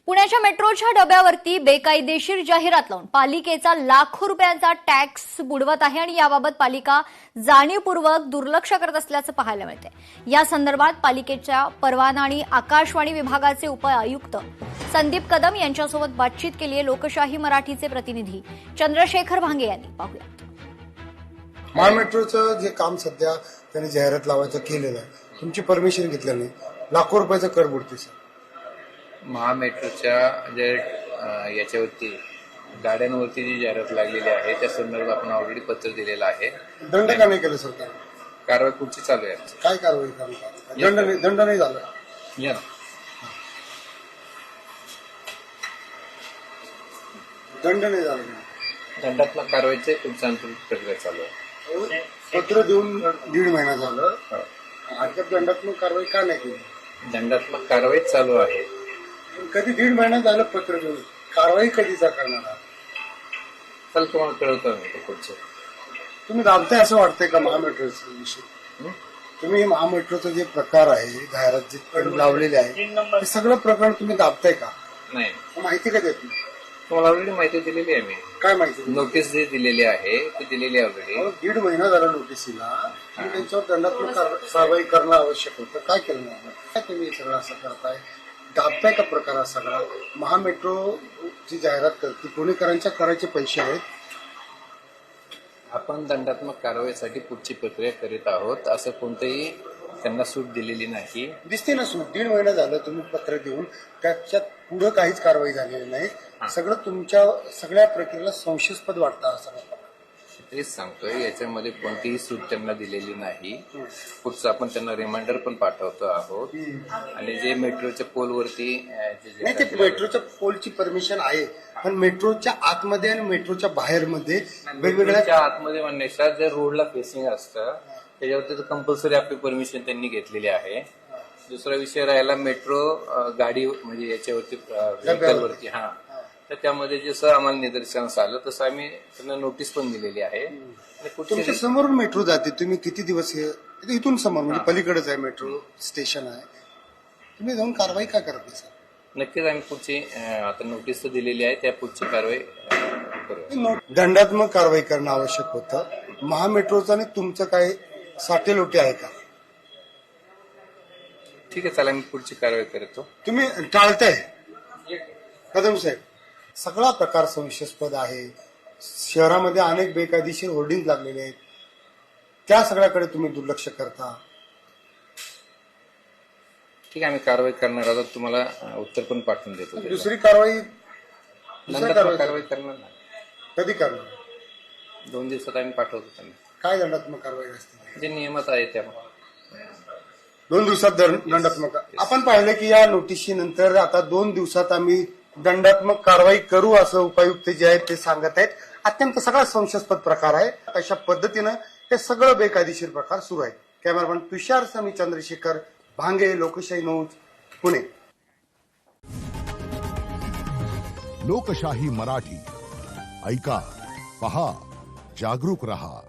पुण्याच्या मेट्रोच्या डब्यावरती बेकायदेशीर जाहिरात लावून पालिकेचा लाखो रुपयांचा टॅक्स बुडवत आहे आणि याबाबत पालिका जाणीवपूर्वक दुर्लक्ष करत असल्याचं पाहायला मिळते। या संदर्भात पालिकेच्या परवाना आणि आकाशवाणी विभागाचे उपआयुक्त संदीप कदम यांच्यासोबत बातचीत केली आहे। लोकशाही मराठीचे प्रतिनिधी चंद्रशेखर भांगे यांनी पाहूया। महामेट्रोचं जे काम सध्या त्यांनी जाहिरात लावायचं केलेलं आहे, तुमची परमिशन घेतलं नाही, लाखो रुपयाचा कर बुडते सर। महामेट्रोच्या जे याच्यावरती गाड्यांवरती जी जाहिरात लागलेली आहे त्या संदर्भात आपण ऑलरेडी पत्र दिलेलं आहे। दंड का नाही केलं सरकार? कारवाई पुढची चालू आहे। काय कारवाई करणार? दंड नाही झाला या दंड नाही झाला, दंडात्मक कारवाईचे पुढचा प्रक्रिया चालू आहे। पत्र देऊन 1.5 महिना झालं, अद्याप दंडात्मक कारवाई का नाही केली? दंडात्मक कारवाई चालू आहे। कधी 1.5 महिना झालं पत्र देऊन, कारवाई कधीचा करणार आहात? चल तुम्हाला कळवतो मी पुढचं। तुम्ही दाबताय असं वाटतंय का महामेट्रोचा विषय? तुम्ही महामेट्रोचा जे प्रकार आहे, जाहिरात जे लावलेले आहे, हे सगळं प्रकरण तुम्ही दाबताय का? नाही, माहिती का देत नाही? तुम्हाला ऑलरेडी माहिती दिलेली आहे मी। काय माहिती? नोटीस जी दिलेली आहे ती दिलेली आहे ऑलरेडी। 1.5 महिना झाला नोटीसीला, त्यांच्यावर दंडात्मक कारवाई करणं आवश्यक होतं, काय केलं नाही? काय तुम्ही सगळं असं करताय? दाबताय का प्रकार हा सगळा? महामेट्रोची जाहिरात करते, पुणेकरांच्या करायचे पैसे आहेत। आपण दंडात्मक कारवाईसाठी पुढची प्रक्रिया करीत आहोत, असं कोणतंही त्यांना सूट दिलेली नाही। दिसते ना सूट, 1.5 महिना झालं तुम्ही पत्र देऊन, त्याच्यात पुढे काहीच कारवाई झालेली नाही। सगळं तुमच्या सगळ्या प्रक्रियेला संशयास्पद वाटतं असं मला। तेच सांगतोय, याच्यामध्ये कोणतीही सूट त्यांना दिलेली नाही। पुढचं आपण त्यांना रिमाइंडर पण पाठवतो आहोत। आणि जे मेट्रोच्या पोलवरती नाही, ते मेट्रोच्या पोलची परमिशन आहे, पण मेट्रोच्या आतमध्ये आणि मेट्रोच्या बाहेर मध्ये वेगवेगळ्या आतमध्ये म्हणण्याच्या जे रोडला फेसिंग असतं त्याच्यावरती कंपल्सरी आपली परमिशन त्यांनी घेतलेली आहे। दुसरा विषय राहिला मेट्रो गाडी म्हणजे याच्यावरती व्हेकलवरती, तर त्यामध्ये जसं आम्हाला निदर्शनास आलं तसं आम्ही त्यांना नोटीस पण दिलेली आहे। तुमच्या समोरून मेट्रो जाते, तुम्ही किती दिवस इथून समोर म्हणजे पलीकडेच आहे मेट्रो स्टेशन आहे, तुम्ही जाऊन कारवाई का करत नाही सर? नक्कीच आम्ही पुढची आता नोटीस तर दिलेली आहे, त्या पुढची कारवाई करू। दंडात्मक कारवाई करणं आवश्यक होतं। महामेट्रोचं आणि तुमचं काय साटेलोटे आहे का? ठीक आहे, चला मी पुढची कारवाई करतो। तुम्ही टाळताय कदम साहेब, सगळा प्रकार संशयास्पद आहे। शहरामध्ये अनेक बेकायदेशीर होर्डिंग लागलेले आहेत, त्या सगळ्याकडे तुम्ही दुर्लक्ष करता। ठीक आहे, आम्ही कारवाई करणार आहोत, तुम्हाला उत्तर पण पाठवून देतो। दुसरी कारवाई कारवाई करणार ना, कधी करणार? 2 दिवसात आम्ही पाठवतो त्यांना। काय दंडात्मक कारवाई असते? जे नियमात आहे त्या 2 दिवसात दंडात्मक। आपण पाहिलं की या नोटिशी नंतर आता 2 दिवसात आम्ही दंडात्मक कारवाई करू असं उपायुक्त जे आहेत ते सांगत आहेत। अत्यंत सगळा संशयास्पद प्रकार आहे, अशा पद्धतीनं हे सगळं बेकायदेशीर प्रकार सुरू आहेत। कॅमेरामॅन तुषार समी, चंद्रशेखर भांगे, लोकशाही न्यूज, पुणे। लोकशाही मराठी ऐका, पहा, जागरूक रहा।